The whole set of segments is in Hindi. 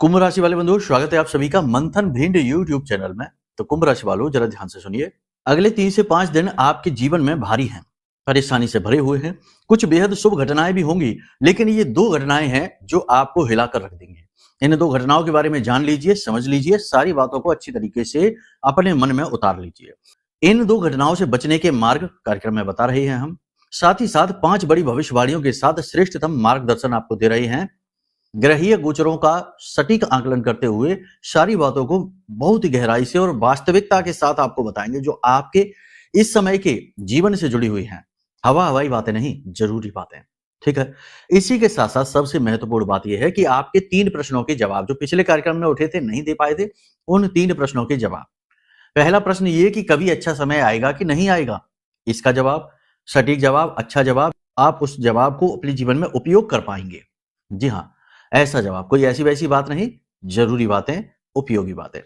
कुंभ राशि वाले बंधुओं, स्वागत है आप सभी का मंथन भिंड यूट्यूब चैनल में। तो कुंभ राशि वालों, जरा ध्यान से सुनिए। अगले 3 से 5 दिन आपके जीवन में भारी हैं, परेशानी से भरे हुए हैं। कुछ बेहद शुभ घटनाएं भी होंगी, लेकिन ये 2 घटनाएं हैं जो आपको हिलाकर रख देंगे। इन 2 घटनाओं के बारे में जान लीजिए, समझ लीजिए, सारी बातों को अच्छी तरीके से अपने मन में उतार लीजिए। इन 2 घटनाओं से बचने के मार्ग कार्यक्रम में बता रहे हैं हम। साथ ही साथ 5 बड़ी भविष्यवाणियों के साथ श्रेष्ठतम मार्गदर्शन आपको दे रहे हैं। ग्रहीय गोचरों का सटीक आकलन करते हुए सारी बातों को बहुत ही गहराई से और वास्तविकता के साथ आपको बताएंगे, जो आपके इस समय के जीवन से जुड़ी हुई हैं। हवाई बातें नहीं, जरूरी बातें। ठीक है। इसी के साथ साथ सबसे महत्वपूर्ण बात यह है कि आपके 3 प्रश्नों के जवाब जो पिछले कार्यक्रम में उठे थे, नहीं दे पाए थे, उन 3 प्रश्नों के जवाब। पहला प्रश्न ये कि कभी अच्छा समय आएगा कि नहीं आएगा, इसका जवाब, सटीक जवाब, अच्छा जवाब, आप उस जवाब को अपने जीवन में उपयोग कर पाएंगे। जी हाँ, ऐसा जवाब, कोई ऐसी वैसी बात नहीं, जरूरी बातें, उपयोगी बातें।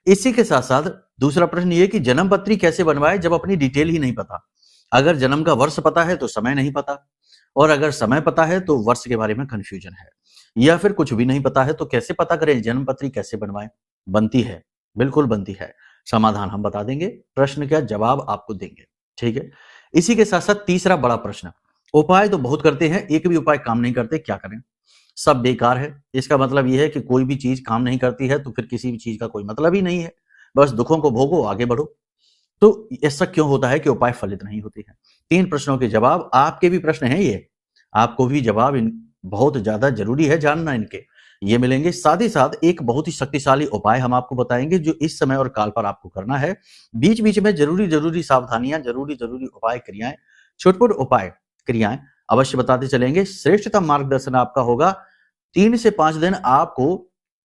इसी के साथ साथ दूसरा प्रश्न ये कि जन्म पत्री कैसे बनवाए जब अपनी डिटेल ही नहीं पता। अगर जन्म का वर्ष पता है तो समय नहीं पता, और अगर समय पता है तो वर्ष के बारे में कंफ्यूजन है, या फिर कुछ भी नहीं पता है तो कैसे पता करें जन्म पत्री कैसे बनवाएं। बनती है, बिल्कुल बनती है। समाधान हम बता देंगे, प्रश्न क्या, जवाब आपको देंगे। ठीक है। इसी के साथ साथ तीसरा बड़ा प्रश्न, उपाय तो बहुत करते हैं, एक भी उपाय काम नहीं करते, क्या करें, सब बेकार है। इसका मतलब यह है कि कोई भी चीज काम नहीं करती है तो फिर किसी भी चीज का कोई मतलब ही नहीं है, बस दुखों को भोगो, आगे बढ़ो। तो ऐसा क्यों होता है कि उपाय फलित नहीं होते हैं? 3 प्रश्नों के जवाब, आपके भी प्रश्न हैं ये, आपको भी जवाब बहुत ज्यादा जरूरी है जानना इनके, ये मिलेंगे। साथ ही साथ एक बहुत ही शक्तिशाली उपाय हम आपको बताएंगे जो इस समय और काल पर आपको करना है। बीच बीच में जरूरी सावधानियां, जरूरी उपाय, क्रियाएं, छोटे उपाय, क्रियाएं अवश्य बताते चलेंगे। श्रेष्ठतम मार्गदर्शन आपका होगा। 3 से 5 दिन आपको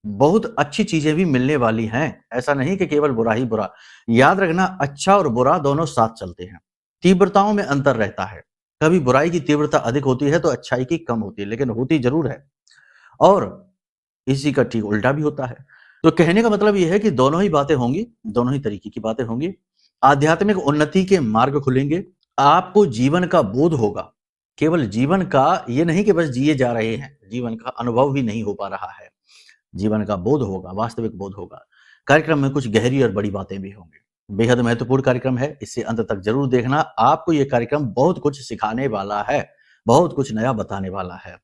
बहुत अच्छी चीजें भी मिलने वाली हैं। ऐसा नहीं कि केवल बुरा ही बुरा। याद रखना, अच्छा और बुरा दोनों साथ चलते हैं, तीव्रताओं में अंतर रहता है। कभी बुराई की तीव्रता अधिक होती है तो अच्छाई की कम होती है, लेकिन होती जरूर है। और इसी का ठीक उल्टा भी होता है। तो कहने का मतलब यह है कि दोनों ही बातें होंगी, दोनों ही तरीके की बातें होंगी। आध्यात्मिक उन्नति के मार्ग खुलेंगे, आपको जीवन का बोध होगा। केवल जीवन का ये नहीं कि बस जिए जा रहे हैं, जीवन का अनुभव भी नहीं हो पा रहा है, जीवन का बोध होगा, वास्तविक बोध होगा। कार्यक्रम में कुछ गहरी और बड़ी बातें भी होंगी। बेहद महत्वपूर्ण कार्यक्रम है, इसे अंत तक जरूर देखना। आपको यह कार्यक्रम बहुत कुछ सिखाने वाला है, बहुत कुछ नया बताने वाला है।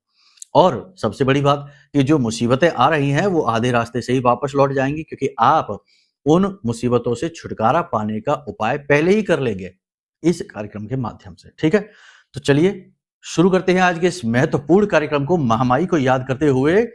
और सबसे बड़ी बात कि जो मुसीबतें आ रही हैं वो आधे रास्ते से ही वापस लौट जाएंगी, क्योंकि आप उन मुसीबतों से छुटकारा पाने का उपाय पहले ही कर लेंगे इस कार्यक्रम के माध्यम से। ठीक है। तो चलिए शुरू करते हैं आज के इस महत्वपूर्ण कार्यक्रम को। महामाई को याद करते हुए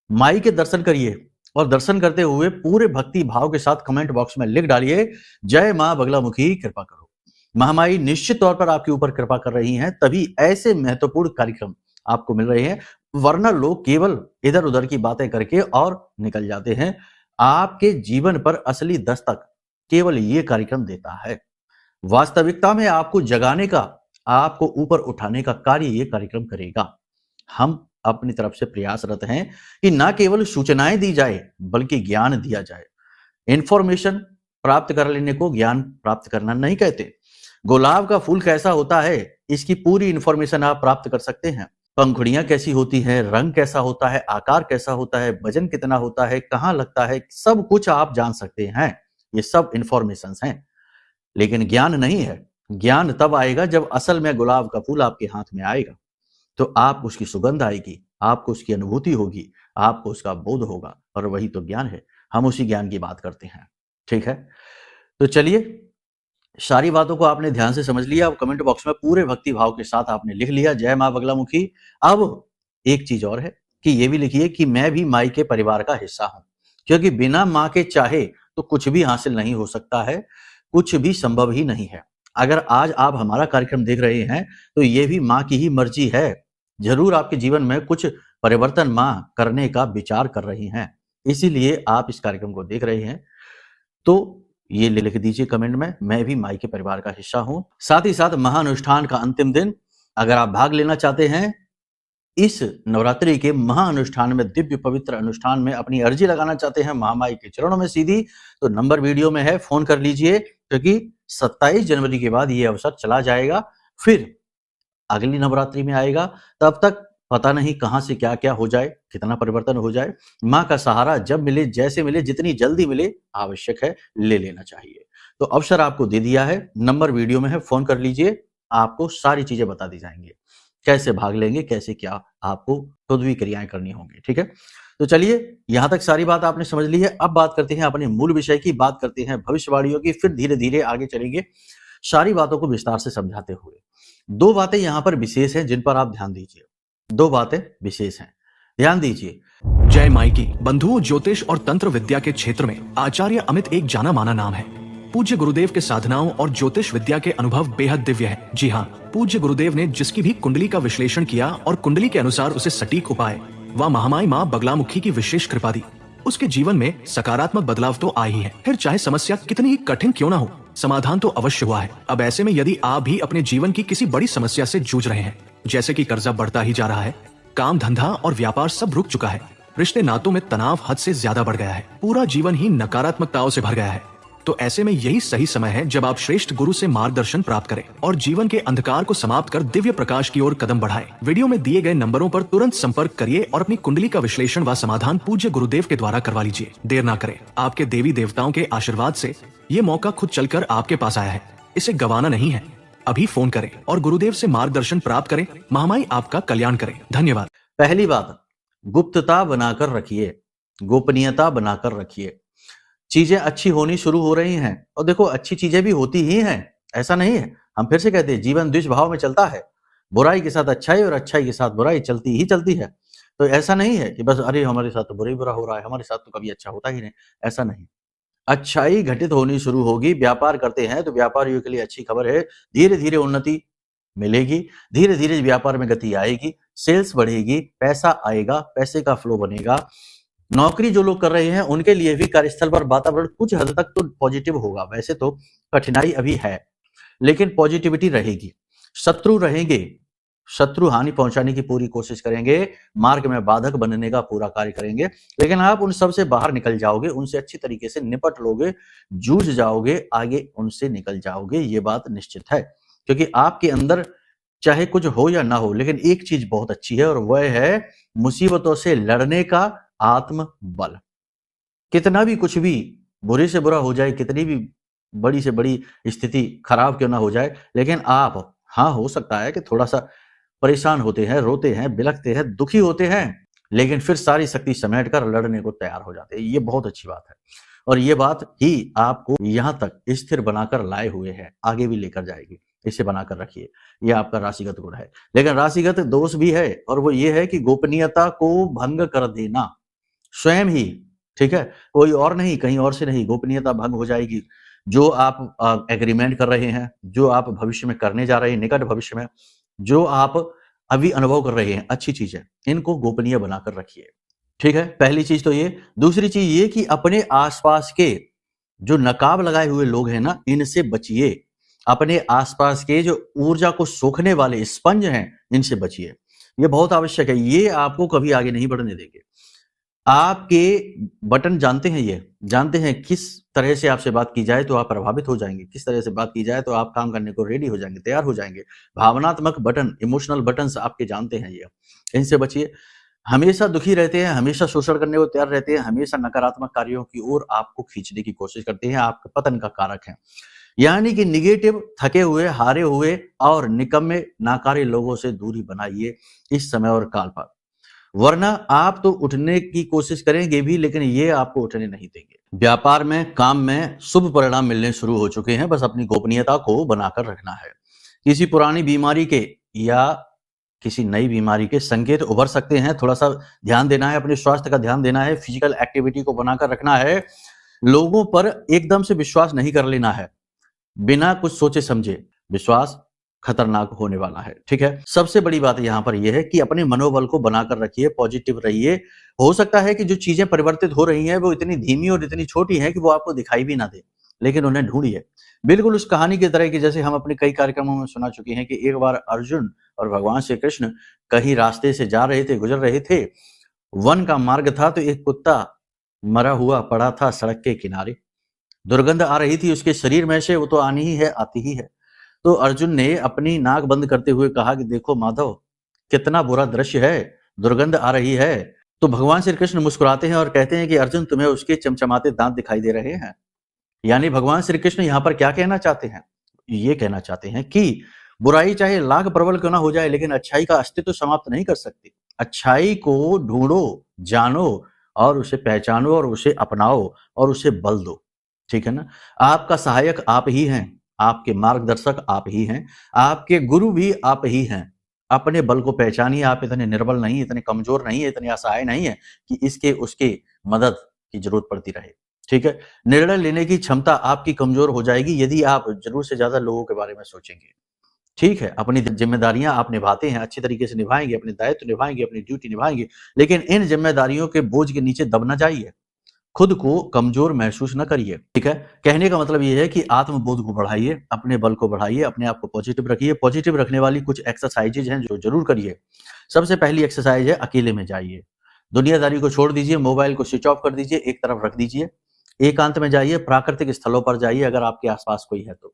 माई के दर्शन करिए, और दर्शन करते हुए पूरे भक्ति भाव के साथ कमेंट बॉक्स में लिख डालिए, जय मां बगलामुखी कृपा करो। महामाई निश्चित तौर पर आपके ऊपर कृपा कर रही हैं, तभी ऐसे महत्वपूर्ण कार्यक्रम आपको मिल रहे हैं, वरना लोग केवल इधर उधर की बातें करके और निकल जाते हैं। आपके जीवन पर असली दस्तक केवल ये कार्यक्रम देता है। वास्तविकता में आपको जगाने का, आपको ऊपर उठाने का कार्य ये कार्यक्रम करेगा। हम अपनी तरफ से प्रयासरत हैं कि ना केवल सूचनाएं दी जाए बल्कि ज्ञान दिया जाए। इंफॉर्मेशन प्राप्त कर लेने को ज्ञान प्राप्त करना नहीं कहते। गुलाब का फूल कैसा होता है, इसकी पूरी इंफॉर्मेशन आप प्राप्त कर सकते हैं। पंखुड़ियां कैसी होती हैं, रंग कैसा होता है, आकार कैसा होता है, वजन कितना होता है, कहां लगता है, सब कुछ आप जान सकते हैं। ये सब इंफॉर्मेशन हैं, लेकिन ज्ञान नहीं है। ज्ञान तब आएगा जब असल में गुलाब का फूल आपके हाथ में आएगा, तो आप उसकी सुगंध आएगी, आपको उसकी अनुभूति होगी, आपको उसका बोध होगा, और वही तो ज्ञान है। हम उसी ज्ञान की बात करते हैं। ठीक है। तो चलिए, सारी बातों को आपने ध्यान से समझ लिया। अब कमेंट बॉक्स में पूरे भक्ति भाव के साथ आपने लिख लिया, जय मां बगलामुखी। अब एक चीज और है कि ये भी लिखिए कि मैं भी माई के परिवार का हिस्सा हूं, क्योंकि बिना मां के चाहे तो कुछ भी हासिल नहीं हो सकता है, कुछ भी संभव ही नहीं है। अगर आज आप हमारा कार्यक्रम देख रहे हैं तो ये भी मां की ही मर्जी है। जरूर आपके जीवन में कुछ परिवर्तन मां करने का विचार कर रही हैं, इसीलिए आप इस कार्यक्रम को देख रहे हैं। तो ये लिख दीजिए कमेंट में, मैं भी माई के परिवार का हिस्सा हूं। साथ ही साथ महाअनुष्ठान का अंतिम दिन, अगर आप भाग लेना चाहते हैं इस नवरात्रि के महाअनुष्ठान में, दिव्य पवित्र अनुष्ठान में अपनी अर्जी लगाना चाहते हैं महामाई के चरणों में सीधी, तो नंबर वीडियो में है, फोन कर लीजिए, क्योंकि 27 जनवरी के बाद ये अवसर चला जाएगा, फिर अगली नवरात्रि में आएगा। तब तक पता नहीं कहां से क्या क्या हो जाए, कितना परिवर्तन हो जाए। माँ का सहारा जब मिले, जैसे मिले, जितनी जल्दी मिले, आवश्यक है, ले लेना चाहिए। तो अवसर आपको दे दिया है, नंबर वीडियो में है, फोन कर लीजिए, आपको सारी चीजें बता दी जाएंगी, कैसे भाग लेंगे, कैसे क्या आपको खुद भी क्रियाएं करनी होंगी। ठीक है, तो चलिए, यहां तक सारी बात आपने समझ ली है। अब बात करते हैं अपने मूल विषय की, बात करते हैं भविष्यवाणियों की, फिर धीरे धीरे आगे चलेंगे सारी बातों को विस्तार से समझाते हुए। दो बातें यहां पर विशेष हैं जिन पर आप ध्यान दीजिए, दो बातें विशेष हैं, ध्यान दीजिए। जय माइकी बंधुओं, ज्योतिष और तंत्र विद्या के क्षेत्र में आचार्य अमित एक जाना माना नाम है। पूज्य गुरुदेव के साधनाओं और ज्योतिष विद्या के अनुभव बेहद दिव्य है। जी हाँ, पूज्य गुरुदेव ने जिसकी भी कुंडली का विश्लेषण किया और कुंडली के अनुसार उसे सटीक उपाय व महामाई माँ बगलामुखी की विशेष कृपा दी, उसके जीवन में सकारात्मक बदलाव तो आ ही है। फिर चाहे समस्या कितनी ही कठिन क्यों ना हो, समाधान तो अवश्य हुआ है। अब ऐसे में यदि आप भी अपने जीवन की किसी बड़ी समस्या से जूझ रहे हैं, जैसे कि कर्जा बढ़ता ही जा रहा है, काम धंधा और व्यापार सब रुक चुका है, रिश्ते नातों में तनाव हद से ज्यादा बढ़ गया है, पूरा जीवन ही नकारात्मकताओं से भर गया है, तो ऐसे में यही सही समय है जब आप श्रेष्ठ गुरु से मार्गदर्शन प्राप्त करें और जीवन के अंधकार को समाप्त कर दिव्य प्रकाश की ओर कदम बढ़ाएं। वीडियो में दिए गए नंबरों पर तुरंत संपर्क करिए और अपनी कुंडली का विश्लेषण व समाधान पूज्य गुरुदेव के द्वारा करवा लीजिए। देर ना करें, आपके देवी देवताओं के आशीर्वाद से ये मौका खुद चलकर आपके पास आया है, इसे गंवाना नहीं है। अभी फोन करें और गुरुदेव से मार्गदर्शन प्राप्त करें। महामाई आपका कल्याण करें। धन्यवाद। पहली बात, गुप्तता बनाकर रखिए, गोपनीयता बनाकर रखिए। चीजें अच्छी होनी शुरू हो रही हैं, और देखो अच्छी चीजें भी होती ही हैं, ऐसा नहीं है। हम फिर से कहते हैं, जीवन द्विभाव में चलता है, बुराई के साथ अच्छाई और अच्छाई के साथ बुराई चलती ही चलती है। तो ऐसा नहीं है कि बस अरे हमारे साथ तो बुरा ही बुरा हो रहा है, हमारे साथ तो कभी अच्छा होता ही नहीं, ऐसा नहीं। अच्छाई घटित होनी शुरू होगी। व्यापार करते हैं तो व्यापारियों के लिए अच्छी खबर है, धीरे धीरे उन्नति मिलेगी, धीरे धीरे व्यापार में गति आएगी, सेल्स बढ़ेगी, पैसा आएगा, पैसे का फ्लो बनेगा। नौकरी जो लोग कर रहे हैं उनके लिए भी कार्यस्थल पर वातावरण कुछ हद तक तो पॉजिटिव होगा। वैसे तो कठिनाई अभी है, लेकिन पॉजिटिविटी रहेगी। शत्रु रहेंगे, शत्रु हानि पहुंचाने की पूरी कोशिश करेंगे, मार्ग में बाधक बनने का पूरा कार्य करेंगे, लेकिन आप उन सब से बाहर निकल जाओगे, उनसे अच्छी तरीके से निपट लोगे, जूझ जाओगे, आगे उनसे निकल जाओगे, ये बात निश्चित है। क्योंकि आपके अंदर चाहे कुछ हो या ना हो, लेकिन एक चीज बहुत अच्छी है, और वह है मुसीबतों से लड़ने का आत्म बल। कितना भी कुछ भी बुरे से बुरा हो जाए, कितनी भी बड़ी से बड़ी स्थिति खराब क्यों ना हो जाए, लेकिन आप, हाँ हो सकता है कि थोड़ा सा परेशान होते हैं, रोते हैं, बिलखते हैं, दुखी होते हैं, लेकिन फिर सारी शक्ति समेट कर लड़ने को तैयार हो जाते हैं। ये बहुत अच्छी बात है, और ये बात ही आपको यहां तक स्थिर बनाकर लाए हुए है, आगे भी लेकर जाएगी। इसे बनाकर रखिए, यह आपका राशिगत गुण है। लेकिन राशिगत दोष भी है, और वो ये है कि गोपनीयता को भंग कर देना स्वयं ही, ठीक है, कोई और नहीं, कहीं और से नहीं, गोपनीयता भंग हो जाएगी। जो आप एग्रीमेंट कर रहे हैं, जो आप भविष्य में करने जा रहे हैं, निकट भविष्य में जो आप अभी अनुभव कर रहे हैं, अच्छी चीज है, इनको गोपनीय बनाकर रखिए। ठीक है, पहली चीज तो ये। दूसरी चीज ये कि अपने आसपास के जो नकाब लगाए हुए लोग हैं ना, इनसे बचिए। अपने आसपास के जो ऊर्जा को सोखने वाले स्पंज हैं, इनसे बचिए। ये बहुत आवश्यक है, ये आपको कभी आगे नहीं बढ़ने देंगे। आपके बटन जानते हैं, ये जानते हैं किस तरह से आपसे बात की जाए तो आप प्रभावित हो जाएंगे, किस तरह से बात की जाए तो आप काम करने को रेडी हो जाएंगे, तैयार हो जाएंगे। भावनात्मक बटन, इमोशनल बटन्स आपके जानते हैं ये, इनसे बचिए। हमेशा दुखी रहते हैं, हमेशा शोषण करने को तैयार रहते हैं, हमेशा नकारात्मक कार्यों की ओर आपको खींचने की कोशिश करते हैं, आपके पतन का कारक है। यानी कि निगेटिव, थके हुए, हारे हुए और निकम्मे नाकारे लोगों से दूरी बनाइए इस समय और काल पर, वरना आप तो उठने की कोशिश करेंगे भी, लेकिन ये आपको उठने नहीं देंगे। व्यापार में, काम में शुभ परिणाम मिलने शुरू हो चुके हैं, बस अपनी गोपनीयता को बनाकर रखना है। किसी पुरानी बीमारी के या किसी नई बीमारी के संकेत उभर सकते हैं, थोड़ा सा ध्यान देना है, अपने स्वास्थ्य का ध्यान देना है, फिजिकल एक्टिविटी को बनाकर रखना है। लोगों पर एकदम से विश्वास नहीं कर लेना है, बिना कुछ सोचे समझे। विश्वास खतरनाक होने वाला है, ठीक है। सबसे बड़ी बात यहां पर यह है कि अपने मनोबल को बनाकर रखिए, पॉजिटिव रहिए। हो सकता है कि जो चीजें परिवर्तित हो रही हैं वो इतनी धीमी और इतनी छोटी हैं कि वो आपको दिखाई भी ना दे, लेकिन उन्हें ढूंढिए। बिल्कुल उस कहानी की तरह की जैसे हम अपने कई कार्यक्रमों में सुना चुके हैं कि एक बार अर्जुन और भगवान श्री कृष्ण कहीं रास्ते से जा रहे थे, गुजर रहे थे, वन का मार्ग था, तो एक कुत्ता मरा हुआ पड़ा था सड़क के किनारे। दुर्गंध आ रही थी उसके शरीर में से, वो तो आनी ही है, आती ही है। तो अर्जुन ने अपनी नाक बंद करते हुए कहा कि देखो माधव, कितना बुरा दृश्य है, दुर्गंध आ रही है। तो भगवान श्री कृष्ण मुस्कुराते हैं और कहते हैं कि अर्जुन, तुम्हें उसके चमचमाते दांत दिखाई दे रहे हैं। यानी भगवान श्री कृष्ण यहाँ पर क्या कहना चाहते हैं? ये कहना चाहते हैं कि बुराई चाहे लाख प्रबल क्यों ना हो जाए, लेकिन अच्छाई का अस्तित्व समाप्त नहीं कर सकती। अच्छाई को ढूंढो, जानो और उसे पहचानो और उसे अपनाओ और उसे बल दो। ठीक है ना? आपका सहायक आप ही हैं, आपके मार्गदर्शक आप ही हैं, आपके गुरु भी आप ही हैं। अपने बल को पहचानिए। आप इतने निर्बल नहीं, इतने कमजोर नहीं है, इतने असहाय नहीं है कि इसके उसके मदद की जरूरत पड़ती रहे। ठीक है? निर्णय लेने की क्षमता आपकी कमजोर हो जाएगी यदि आप जरूर से ज्यादा लोगों के बारे में सोचेंगे। ठीक है, अपनी जिम्मेदारियां आप निभाते हैं, अच्छी तरीके से निभाएंगे, अपने दायित्व निभाएंगे, अपनी ड्यूटी निभाएंगे, लेकिन इन जिम्मेदारियों के बोझ के नीचे दब ना जाइए, खुद को कमजोर महसूस न करिए। ठीक है? कहने का मतलब ये है कि आत्मबोध को बढ़ाइए, अपने बल को बढ़ाइए, अपने आप को पॉजिटिव रखिए। पॉजिटिव रखने वाली कुछ एक्सरसाइजेज हैं जो जरूर करिए। सबसे पहली एक्सरसाइज है अकेले में जाइए, दुनियादारी को छोड़ दीजिए, मोबाइल को स्विच ऑफ कर दीजिए, एक तरफ रख दीजिए, एकांत में जाइए, प्राकृतिक स्थलों पर जाइए अगर आपके आसपास कोई है तो।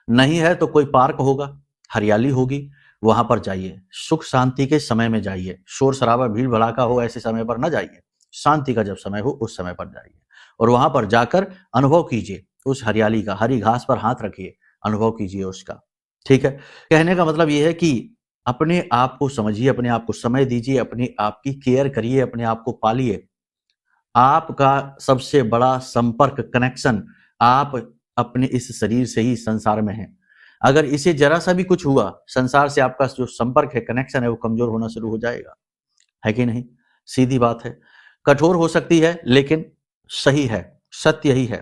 नहीं है तो कोई पार्क होगा, हरियाली होगी, वहां पर जाइए। सुख शांति के समय में जाइए, शोर शराबा भीड़ भड़ाका हो ऐसे समय पर न जाइए। शांति का जब समय हो उस समय पर जाइए और वहां पर जाकर अनुभव कीजिए उस हरियाली का। हरी घास पर हाथ रखिए, अनुभव कीजिए उसका। ठीक है? कहने का मतलब यह है कि अपने आप को समझिए, अपने आप को समय दीजिए, अपने आप की केयर करिए, अपने आप को पालिए। आपका सबसे बड़ा संपर्क, कनेक्शन आप अपने इस शरीर से ही संसार में है। अगर इसे जरा सा भी कुछ हुआ, संसार से आपका जो संपर्क है, कनेक्शन है, वो कमजोर होना शुरू हो जाएगा। है कि नहीं? सीधी बात है। कठोर हो सकती है लेकिन सही है, सत्य ही है।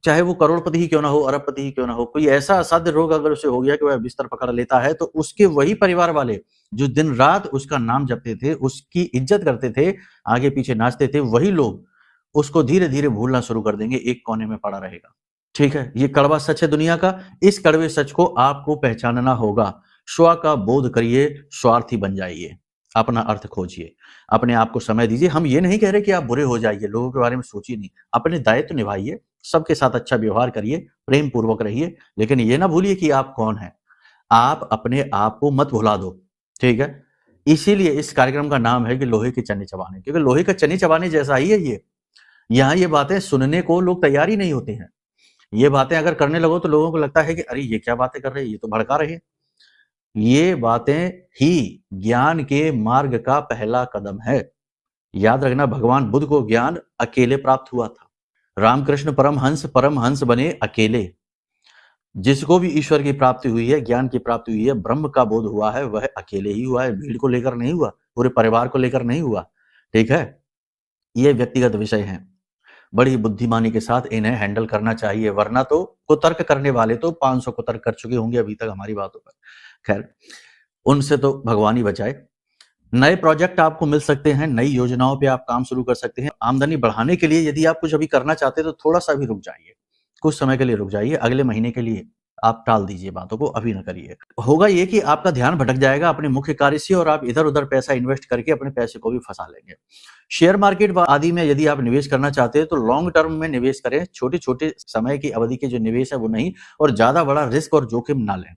चाहे वो करोड़पति ही क्यों ना हो, अरबपति ही क्यों ना हो, कोई ऐसा असाध्य रोग अगर उसे हो गया कि वह बिस्तर पकड़ लेता है, तो उसके वही परिवार वाले जो दिन रात उसका नाम जपते थे, उसकी इज्जत करते थे, आगे पीछे नाचते थे, वही लोग उसको धीरे धीरे भूलना शुरू कर देंगे, एक कोने में पड़ा रहेगा। ठीक है? ये कड़वा सच है दुनिया का। इस कड़वे सच को आपको पहचानना होगा। स्व का बोध करिए, स्वार्थी बन जाइए, अपना अर्थ खोजिए, अपने आप को समय दीजिए। हम ये नहीं कह रहे कि आप बुरे हो जाइए, लोगों के बारे में सोचिए नहीं, अपने दायित्व निभाइए, सबके साथ अच्छा व्यवहार करिए, प्रेम पूर्वक रहिए, लेकिन ये ना भूलिए कि आप कौन हैं। आप अपने आप को मत भुला दो। ठीक है? इसीलिए इस कार्यक्रम का नाम है कि लोहे के चने चबाने, क्योंकि लोहे का चने चबाने जैसा ही है ये। यहाँ ये बातें सुनने को लोग तैयार ही नहीं होते हैं। ये बातें अगर करने लगो तो लोगों को लगता है कि अरे ये क्या बातें कर रहे हैं, ये तो भड़का रहे हैं। ये बातें ही ज्ञान के मार्ग का पहला कदम है। याद रखना, भगवान बुद्ध को ज्ञान अकेले प्राप्त हुआ था। रामकृष्ण परमहंस बने अकेले। जिसको भी ईश्वर की प्राप्ति हुई है, ज्ञान की प्राप्ति हुई है, ब्रह्म का बोध हुआ है, वह अकेले ही हुआ है, भीड़ को लेकर नहीं हुआ, पूरे परिवार को लेकर नहीं हुआ। ठीक है? ये व्यक्तिगत विषय हैं, बड़ी बुद्धिमानी के साथ इन्हें हैंडल करना चाहिए, वरना तो कुतर्क करने वाले तो 500 कुतर्क कर चुके होंगे अभी तक हमारी बातों पर। खैर, उनसे तो भगवान ही बचाए। नए प्रोजेक्ट आपको मिल सकते हैं, नई योजनाओं पे आप काम शुरू कर सकते हैं। आमदनी बढ़ाने के लिए यदि आप कुछ अभी करना चाहते हैं तो थोड़ा सा भी रुक जाइए, कुछ समय के लिए रुक जाइए, अगले महीने के लिए आप टाल दीजिए बातों को, अभी ना करिए। होगा ये कि आपका ध्यान भटक जाएगा अपने मुख्य कार्य से और आप इधर उधर पैसा इन्वेस्ट करके अपने पैसे को भी फंसा लेंगे। शेयर मार्केट आदि में यदि आप निवेश करना चाहते हैं तो लॉन्ग टर्म में निवेश करें, छोटे छोटे समय की अवधि के जो निवेश है वो नहीं, और ज्यादा बड़ा रिस्क और जोखिम ना लें।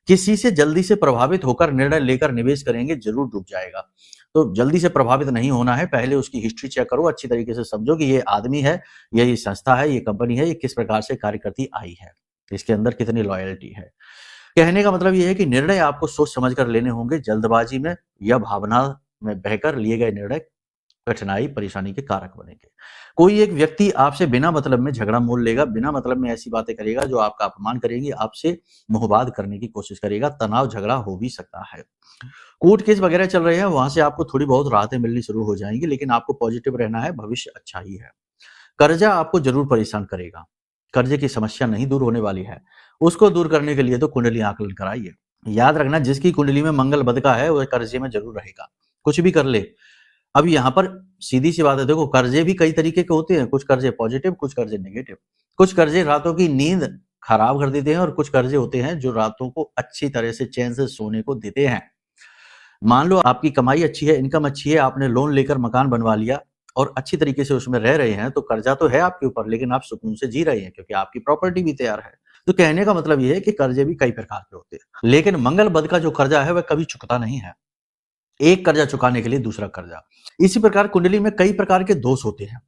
किसी से जल्दी से प्रभावित होकर निर्णय लेकर निवेश करेंगे, जरूर डूब जाएगा। तो जल्दी से प्रभावित नहीं होना है, पहले उसकी हिस्ट्री चेक करो, अच्छी तरीके से समझो कि ये आदमी है, ये संस्था है, ये कंपनी है, ये किस प्रकार से कार्य करती आई है, इसके अंदर कितनी लॉयल्टी है। कहने का मतलब ये है कि निर्णय आपको सोच समझ कर लेने होंगे, जल्दबाजी में या भावना में बहकर लिए गए निर्णय कठिनाई परेशानी के कारक बनेंगे। कोई एक व्यक्ति आपसे बिना मतलब में झगड़ा मोल लेगा, बिना मतलब में ऐसी बातें करेगा जो आपका अपमान करेंगे, आपसे मुहबाद करने की कोशिश करेगा, तनाव झगड़ा हो भी सकता है। कोर्ट केस वगैरह चल रहे हैं, वहां से आपको थोड़ी बहुत राहतें मिलनी शुरू हो जाएंगी, लेकिन आपको पॉजिटिव रहना है, भविष्य अच्छा ही है। कर्जा आपको जरूर परेशान करेगा, कर्जे की समस्या नहीं दूर होने वाली है, उसको दूर करने के लिए तो कुंडली आकलन कराइए। याद रखना, जिसकी कुंडली में मंगल बद का है वह कर्जे में जरूर रहेगा, कुछ भी कर ले। अब यहाँ पर सीधी सी बात है, देखो कर्जे भी कई तरीके के होते हैं, कुछ कर्जे पॉजिटिव, कुछ कर्जे नेगेटिव। कुछ कर्जे रातों की नींद खराब कर देते हैं और कुछ कर्जे होते हैं जो रातों को अच्छी तरह से चैन से सोने को देते हैं। मान लो आपकी कमाई अच्छी है, इनकम अच्छी है, आपने लोन लेकर मकान बनवा लिया और अच्छी तरीके से उसमें रह रहे हैं, तो कर्जा तो है आपके ऊपर, लेकिन आप सुकून से जी रहे हैं क्योंकि आपकी प्रॉपर्टी भी तैयार है। तो कहने का मतलब यह है कि कर्जे भी कई प्रकार के होते हैं, लेकिन मंगल बद का जो कर्जा है वह कभी चुकता नहीं है। एक कर्जा चुकाने के लिए दूसरा कर्जा। इसी प्रकार कुंडली में कई प्रकार के दोष होते हैं।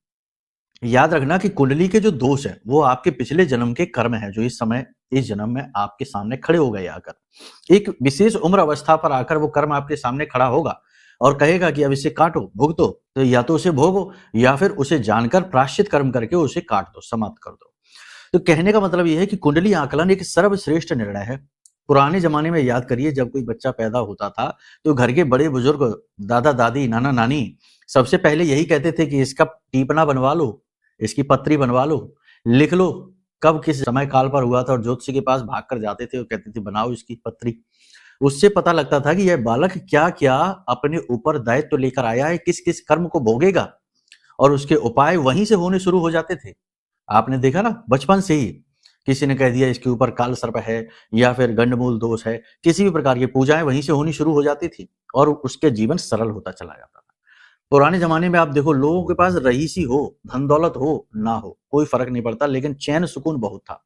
याद रखना कि कुंडली के जो दोष है वो आपके पिछले जन्म के कर्म है, जो इस समय इस जन्म में आपके सामने खड़े हो गए आकर। एक विशेष उम्र अवस्था पर आकर वो कर्म आपके सामने खड़ा होगा और कहेगा कि अब इसे काटो, भुगतो। तो या तो उसे भोगो या फिर उसे जानकर प्रायश्चित कर्म करके उसे काट दो, समाप्त कर दो। तो कहने का मतलब यह है कि कुंडली आकलन एक सर्वश्रेष्ठ निर्णय है। पुराने जमाने में याद करिए, जब कोई बच्चा पैदा होता था तो घर के बड़े बुजुर्ग, दादा दादी, नाना नानी सबसे पहले यही कहते थे कि इसका टीपना बनवा लो, इसकी पत्री बनवा लो, लिख लो कब किस समय काल पर हुआ था, और ज्योतिषी के पास भाग कर जाते थे और कहते थे बनाओ इसकी पत्री। उससे पता लगता था कि यह बालक क्या क्या अपने ऊपर दायित्व लेकर आया है, किस किस कर्म को भोगेगा, और उसके उपाय वहीं से होने शुरू हो जाते थे। आपने देखा ना, बचपन से ही किसी ने कह दिया इसके ऊपर काल सर्प है या फिर गंडमूल दोष है, किसी भी प्रकार की पूजाएं वहीं से होनी शुरू हो जाती थी और उसके जीवन सरल होता चला जाता था। पुराने जमाने में आप देखो, लोगों के पास रईसी हो, धन दौलत हो ना हो, कोई फर्क नहीं पड़ता, लेकिन चैन सुकून बहुत था।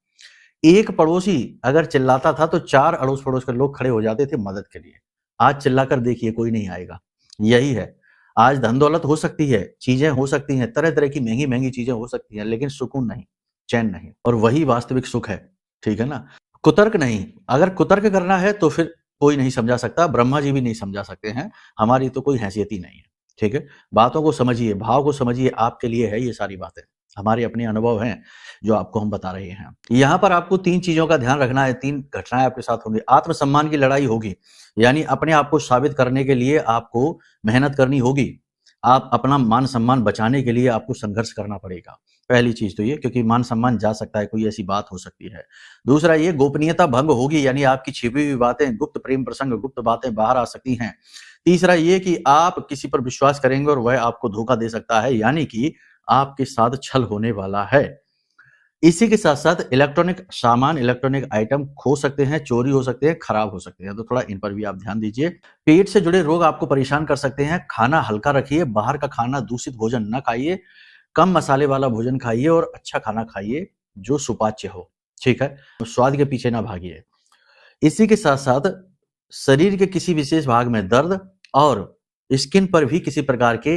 एक पड़ोसी अगर चिल्लाता था तो 4 अड़ोस पड़ोस के लोग खड़े हो जाते थे मदद के लिए। आज चिल्लाकर देखिए, कोई नहीं आएगा। यही है, आज धन दौलत हो सकती है, चीजें हो सकती हैं, तरह तरह की महंगी महंगी चीजें हो सकती हैं, लेकिन सुकून नहीं, चैन नहीं, और वही वास्तविक सुख है। ठीक है ना। कुतर्क नहीं, अगर कुतर्क करना है तो फिर कोई नहीं समझा सकता, ब्रह्मा जी भी नहीं समझा सकते हैं, हमारी तो कोई हैसियत ही नहीं है। ठीक है, बातों को समझिए, भाव को समझिए, आपके लिए है ये सारी बातें, हमारे अपने अनुभव हैं जो आपको हम बता रहे हैं। यहाँ पर आपको 3 चीजों का ध्यान रखना है, 3 घटनाएं आपके साथ होंगी। आत्मसम्मान की लड़ाई होगी, यानी अपने आप को साबित करने के लिए आपको मेहनत करनी होगी। आप अपना मान सम्मान बचाने के लिए आपको संघर्ष करना पड़ेगा। पहली चीज तो ये, क्योंकि मान सम्मान जा सकता है, कोई ऐसी बात हो सकती है। दूसरा ये, गोपनीयता भंग होगी, यानी आपकी छिपी हुई बातें, गुप्त प्रेम प्रसंग, गुप्त बातें बाहर आ सकती हैं। तीसरा ये कि आप किसी पर विश्वास करेंगे और वह आपको धोखा दे सकता है, यानी कि आपके साथ छल होने वाला है। इसी के साथ साथ इलेक्ट्रॉनिक सामान, इलेक्ट्रॉनिक आइटम खो सकते हैं, चोरी हो सकते हैं, खराब हो सकते हैं, तो थोड़ा इन पर भी आप ध्यान दीजिए। पेट से जुड़े रोग आपको परेशान कर सकते हैं। खाना हल्का रखिए, बाहर का खाना, दूषित भोजन न खाइए, कम मसाले वाला भोजन खाइए और अच्छा खाना खाइए जो सुपाच्य हो। ठीक है, स्वाद के पीछे ना भागिए। इसी के साथ साथ शरीर के किसी विशेष भाग में दर्द और स्किन पर भी किसी प्रकार के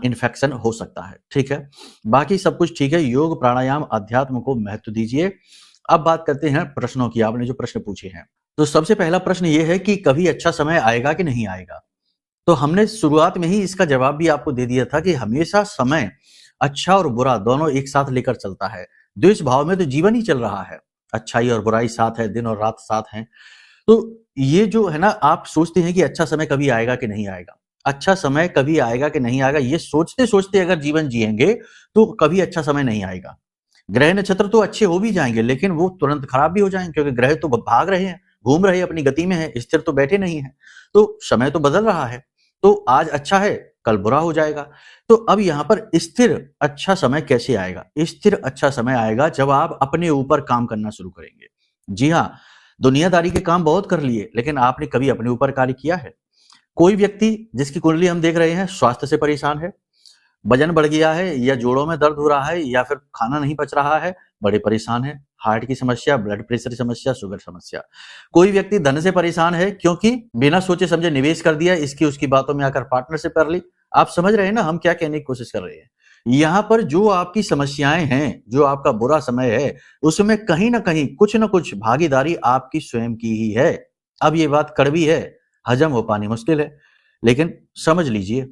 इन्फेक्शन हो सकता है। ठीक है, बाकी सब कुछ ठीक है। योग, प्राणायाम, अध्यात्म को महत्व दीजिए। अब बात करते हैं प्रश्नों की, आपने जो प्रश्न पूछे हैं। तो सबसे पहला प्रश्न ये है कि कभी अच्छा समय आएगा कि नहीं आएगा। तो हमने शुरुआत में ही इसका जवाब भी आपको दे दिया था कि हमेशा समय अच्छा और बुरा दोनों एक साथ लेकर चलता है। द्वेष भाव में तो जीवन ही चल रहा है, अच्छाई और बुराई साथ है, दिन और रात साथ हैं। तो ये जो है ना, आप सोचते हैं कि अच्छा समय कभी आएगा कि नहीं आएगा, अच्छा समय कभी आएगा कि नहीं आएगा, ये सोचते सोचते अगर जीवन जिएंगे तो कभी अच्छा समय नहीं आएगा। ग्रह नक्षत्र तो अच्छे हो भी जाएंगे, लेकिन वो तुरंत खराब भी हो जाएंगे, क्योंकि ग्रह तो भाग रहे हैं, घूम रहे हैं, अपनी गति में है, स्थिर तो बैठे नहीं है। तो समय तो बदल रहा है, तो आज अच्छा है, कल बुरा हो जाएगा। तो अब यहाँ पर स्थिर अच्छा समय कैसे आएगा? स्थिर अच्छा समय आएगा जब आप अपने ऊपर काम करना शुरू करेंगे। जी हाँ, दुनियादारी के काम बहुत कर लिए, लेकिन आपने कभी अपने ऊपर कार्य किया है? कोई व्यक्ति जिसकी कुंडली हम देख रहे हैं, स्वास्थ्य से परेशान है, वजन बढ़ गया है, या जोड़ों में दर्द हो रहा है, या फिर खाना नहीं पच रहा है, बड़े परेशान है, हार्ट की समस्या, ब्लड प्रेशर की समस्या, शुगर समस्या। कोई व्यक्ति धन से परेशान है, क्योंकि बिना सोचे समझे निवेश कर दिया, इसकी उसकी बातों में आकर पार्टनरशिप कर ली। आप समझ रहे हैं ना हम क्या कहने की कोशिश कर रहे हैं। यहाँ पर जो आपकी समस्याएं हैं, जो आपका बुरा समय है, उसमें कहीं ना कहीं कुछ ना कुछ भागीदारी आपकी स्वयं की ही है। अब ये बात कड़वी है, हजम हो पानी मुश्किल है, लेकिन समझ लीजिए,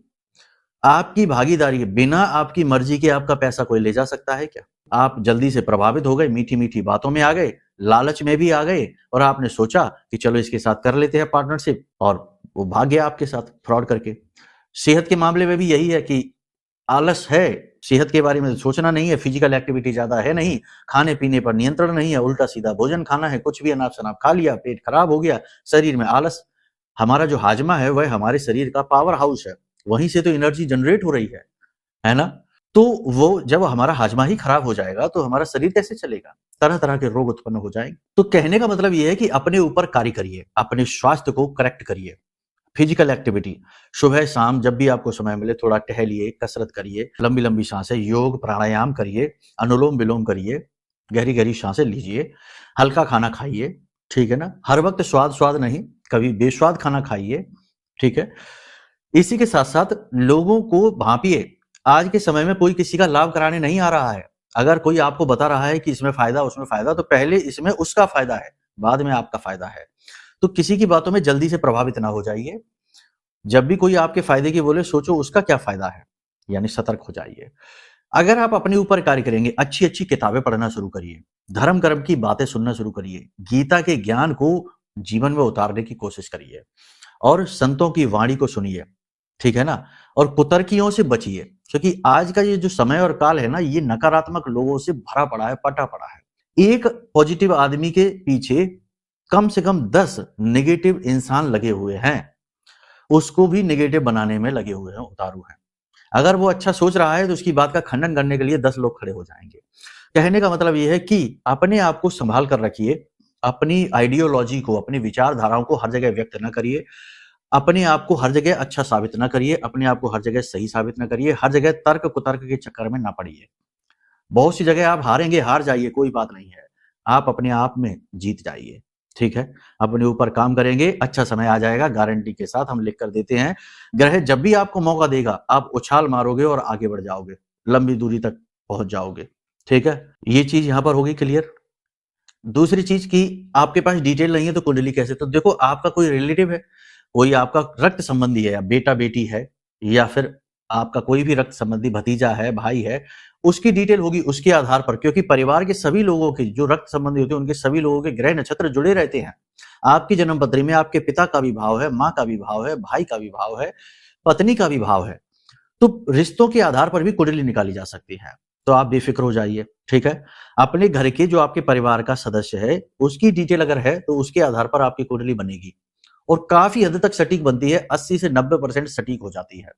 आपकी भागीदारी, बिना आपकी मर्जी के आपका पैसा कोई ले जा सकता है क्या? आप जल्दी से प्रभावित हो गए, मीठी मीठी बातों में आ गए, लालच में भी आ गए, और आपने सोचा कि चलो इसके साथ कर लेते हैं पार्टनरशिप, और वो भाग गया आपके साथ फ्रॉड करके। सेहत के मामले में भी यही है कि आलस है, सेहत के बारे में सोचना नहीं है, फिजिकल एक्टिविटी ज्यादा है नहीं, खाने पीने पर नियंत्रण नहीं है, उल्टा सीधा भोजन खाना है, कुछ भी अनाप शनाप खा लिया, पेट खराब हो गया, शरीर में आलस। हमारा जो हाजमा है वह हमारे शरीर का पावर हाउस है, वहीं से तो एनर्जी जनरेट हो रही है ना। तो वो जब हमारा हाजमा ही खराब हो जाएगा तो हमारा शरीर कैसे चलेगा? तरह तरह के रोग उत्पन्न हो जाएंगे। तो कहने का मतलब ये है कि अपने ऊपर कार्य करिए, अपने स्वास्थ्य को करेक्ट करिए। फिजिकल एक्टिविटी, सुबह शाम जब भी आपको समय मिले थोड़ा टहलिए, कसरत करिए, लंबी लंबी सांसें, योग प्राणायाम करिए, अनुलोम विलोम करिए, गहरी गहरी सांसें लीजिए, हल्का खाना खाइए। ठीक है ना, हर वक्त स्वाद स्वाद नहीं, कभी बेस्वाद खाना खाइए। ठीक है, इसी के साथ साथ लोगों को भांपिए। आज के समय में कोई किसी का लाभ कराने नहीं आ रहा है। अगर कोई आपको बता रहा है कि इसमें फायदा उसमें फायदा, तो पहले इसमें उसका फायदा है, बाद में आपका फायदा है। तो किसी की बातों में जल्दी से प्रभावित ना हो जाइए। जब भी कोई आपके फायदे की बोले, सोचो उसका क्या फायदा है, यानी सतर्क हो जाइए। अगर आप अपने ऊपर कार्य करेंगे, अच्छी अच्छी किताबें पढ़ना शुरू करिए, धर्म कर्म की बातें सुनना शुरू करिए, गीता के ज्ञान को जीवन में उतारने की कोशिश करिए और संतों की वाणी को सुनिए, ठीक है ना। और कुतर्कियों से बचिए, क्योंकि आज का ये जो समय और काल है ना, ये नकारात्मक लोगों से भरा पड़ा है, पटा पड़ा है। एक पॉजिटिव आदमी के पीछे कम से कम 10 नेगेटिव इंसान लगे हुए हैं, उसको भी नेगेटिव बनाने में लगे हुए हैं, उतारू हैं। अगर वो अच्छा सोच रहा है तो उसकी बात का खंडन करने के लिए 10 लोग खड़े हो जाएंगे। कहने का मतलब ये है कि अपने आप को संभाल कर रखिए, अपनी आइडियोलॉजी को, अपनी विचारधाराओं को हर जगह व्यक्त न करिए, अपने आप को हर जगह अच्छा साबित न करिए, अपने आप को हर जगह सही साबित न करिए, हर जगह तर्क कुतर्क के चक्कर में ना पड़िए। बहुत सी जगह आप हारेंगे, हार जाइए, कोई बात नहीं है, आप अपने आप में जीत जाइए, ठीक है। अपने ऊपर काम करेंगे, अच्छा समय आ जाएगा, गारंटी के साथ हम लिख कर देते हैं। ग्रह जब भी आपको मौका देगा, आप उछाल मारोगे और आगे बढ़ जाओगे, लंबी दूरी तक पहुंच जाओगे, ठीक है। ये चीज यहां पर होगी क्लियर। दूसरी चीज की आपके पास डिटेल नहीं है तो कुंडली कैसे, तो देखो आपका कोई रिलेटिव है, कोई आपका रक्त संबंधी है, या बेटा बेटी है, या फिर आपका कोई भी रक्त संबंधी भतीजा है, भाई है, उसकी डिटेल होगी उसके आधार पर, क्योंकि परिवार के सभी लोगों के जो रक्त संबंधी होते हैं उनके सभी लोगों के ग्रह नक्षत्र जुड़े रहते हैं। आपकी जन्म पत्री में आपके पिता का भी भाव है, माँ का भी भाव है, भाई का भी भाव है, पत्नी का भी भाव है, तो रिश्तों के आधार पर भी कुंडली निकाली जा सकती है। तो आप बेफिक्र हो जाइए, ठीक है। अपने घर के जो आपके परिवार का सदस्य है उसकी डिटेल अगर है तो उसके आधार पर आपकी कुंडली बनेगी, और काफी हद तक सटीक बनती है, 80 से 90% सटीक हो जाती है।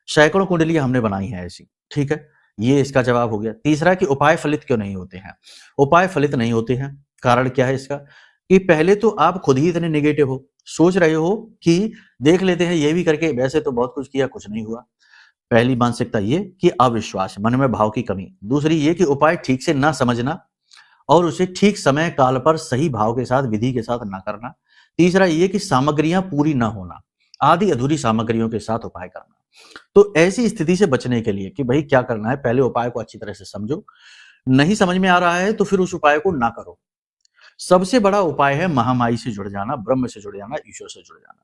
सैकड़ों कुंडलियां हमने बनाई हैं ऐसी, ठीक है। ये इसका जवाब हो गया। तीसरा कि उपाय फलित क्यों नहीं होते हैं। उपाय फलित नहीं होते हैं, कारण क्या है इसका, कि पहले तो आप खुद ही इतने नेगेटिव हो, सोच रहे हो कि देख लेते हैं ये भी करके, वैसे तो बहुत कुछ किया, कुछ नहीं हुआ। पहली मानसिकता ये कि अविश्वास, मन में भाव की कमी। दूसरी ये कि उपाय ठीक से ना समझना और उसे ठीक समय काल पर सही भाव के साथ, विधि के साथ ना करना। तीसरा ये कि सामग्रियां पूरी ना होना, आधी अधूरी सामग्रियों के साथ उपाय करना। तो ऐसी स्थिति से बचने के लिए कि भाई क्या करना है, पहले उपाय को अच्छी तरह से समझो, नहीं समझ में आ रहा है तो फिर उस उपाय को ना करो। सबसे बड़ा उपाय है महामाई से जुड़ जाना, ब्रह्म से जुड़ जाना, ईश्वर से जुड़ जाना।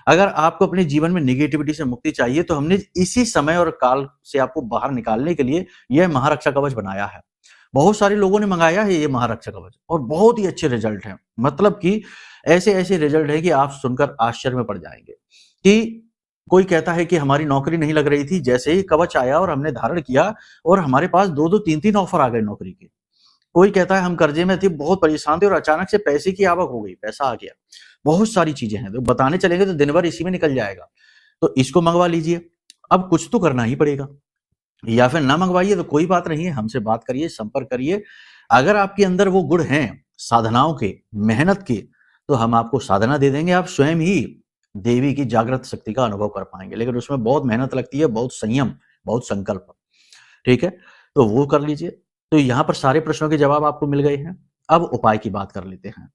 अगर आपको अपने जीवन में नेगेटिविटी से मुक्ति चाहिए तो हमने इसी समय और काल से आपको बाहर निकालने के लिए यह महारक्षा कवच बनाया है। बहुत सारे लोगों ने मंगाया है ये महारक्षा कवच और बहुत ही अच्छे रिजल्ट हैं। मतलब कि ऐसे ऐसे रिजल्ट है कि आप सुनकर आश्चर्य में पड़ जाएंगे। कि कोई कहता है कि हमारी नौकरी नहीं लग रही थी, जैसे ही कवच आया और हमने धारण किया और हमारे पास 2-2 3-3 ऑफर आ गए नौकरी के। कोई कहता है हम कर्जे में थे, बहुत परेशान थे और अचानक से पैसे की आवक हो गई, पैसा आ गया। बहुत सारी चीजें हैं, तो बताने चलेंगे तो दिन भर इसी में निकल जाएगा। तो इसको मंगवा लीजिए। अब कुछ तो करना ही पड़ेगा, या फिर ना मंगवाइए तो कोई बात नहीं है, हमसे बात करिए, संपर्क करिए। अगर आपके अंदर वो गुण हैं साधनाओं के, मेहनत के, तो हम आपको साधना दे देंगे, आप स्वयं ही देवी की जागृत शक्ति का अनुभव कर पाएंगे। लेकिन उसमें बहुत मेहनत लगती है, बहुत संयम, बहुत संकल्प, ठीक है। तो वो कर लीजिए। तो यहां पर सारे प्रश्नों के जवाब आपको मिल गए हैं। अब उपाय की बात कर लेते हैं।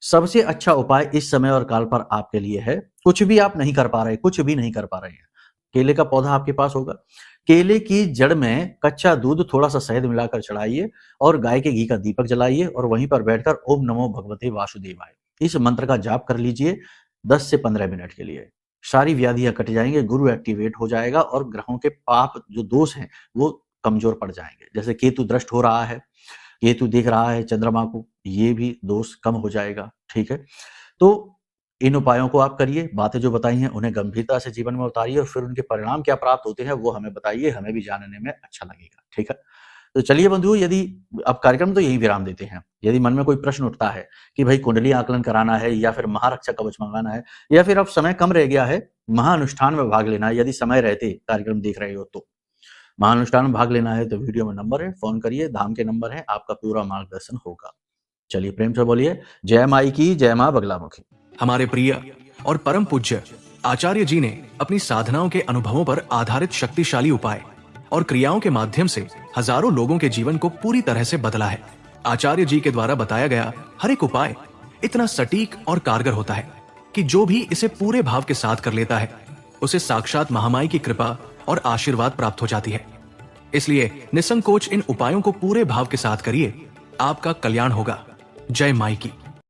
सबसे अच्छा उपाय इस समय और काल पर आपके लिए है, कुछ भी आप नहीं कर पा रहे, कुछ भी नहीं कर पा रहे हैं, केले का पौधा आपके पास होगा, केले की जड़ में कच्चा दूध, थोड़ा सा शहद मिलाकर चढ़ाइए और गाय के घी का दीपक जलाइए और वहीं पर बैठकर ओम नमो भगवते वासुदेवाय इस मंत्र का जाप कर लीजिए 10 से 15 मिनट के लिए। सारी व्याधियां कट जाएंगे, गुरु एक्टिवेट हो जाएगा और ग्रहों के पाप जो दोष हैं वो कमजोर पड़ जाएंगे। जैसे केतु दृष्ट हो रहा है, केतु देख रहा है चंद्रमा को, ये भी दोष कम हो जाएगा, ठीक है। तो इन उपायों को आप करिए, बातें जो बताई हैं उन्हें गंभीरता से जीवन में उतारिए और फिर उनके परिणाम क्या प्राप्त होते हैं वो हमें बताइए, हमें भी जानने में अच्छा लगेगा, ठीक है। तो चलिए बंधुओं, यदि अब कार्यक्रम तो यही विराम देते हैं। यदि मन में कोई प्रश्न उठता है कि भाई कुंडली आकलन कराना है या फिर महारक्षा कवच मंगाना है, या फिर अब समय कम रह गया है, महाअनुष्ठान में भाग लेना है, यदि समय रहते कार्यक्रम देख रहे हो तो महाअनुष्ठान में भाग लेना है तो वीडियो में नंबर है, फोन करिए, धाम के नंबर है, आपका पूरा मार्गदर्शन होगा। चलिए प्रेम से बोलिए जय माई की, जय मां बगलामुखी। हमारे प्रिय और परम पूज्य आचार्य जी ने अपनी साधनाओं के अनुभवों पर आधारित शक्तिशाली उपाय और क्रियाओं के माध्यम से हजारों लोगों के जीवन को पूरी तरह से बदला है। आचार्य जी के द्वारा बताया गया हर एक उपाय इतना सटीक और कारगर होता है कि जो भी इसे पूरे भाव के साथ कर लेता है उसे साक्षात महामाई की कृपा और आशीर्वाद प्राप्त हो जाती है। इसलिए निसंकोच इन उपायों को पूरे भाव के साथ करिए, आपका कल्याण होगा। जय माई की।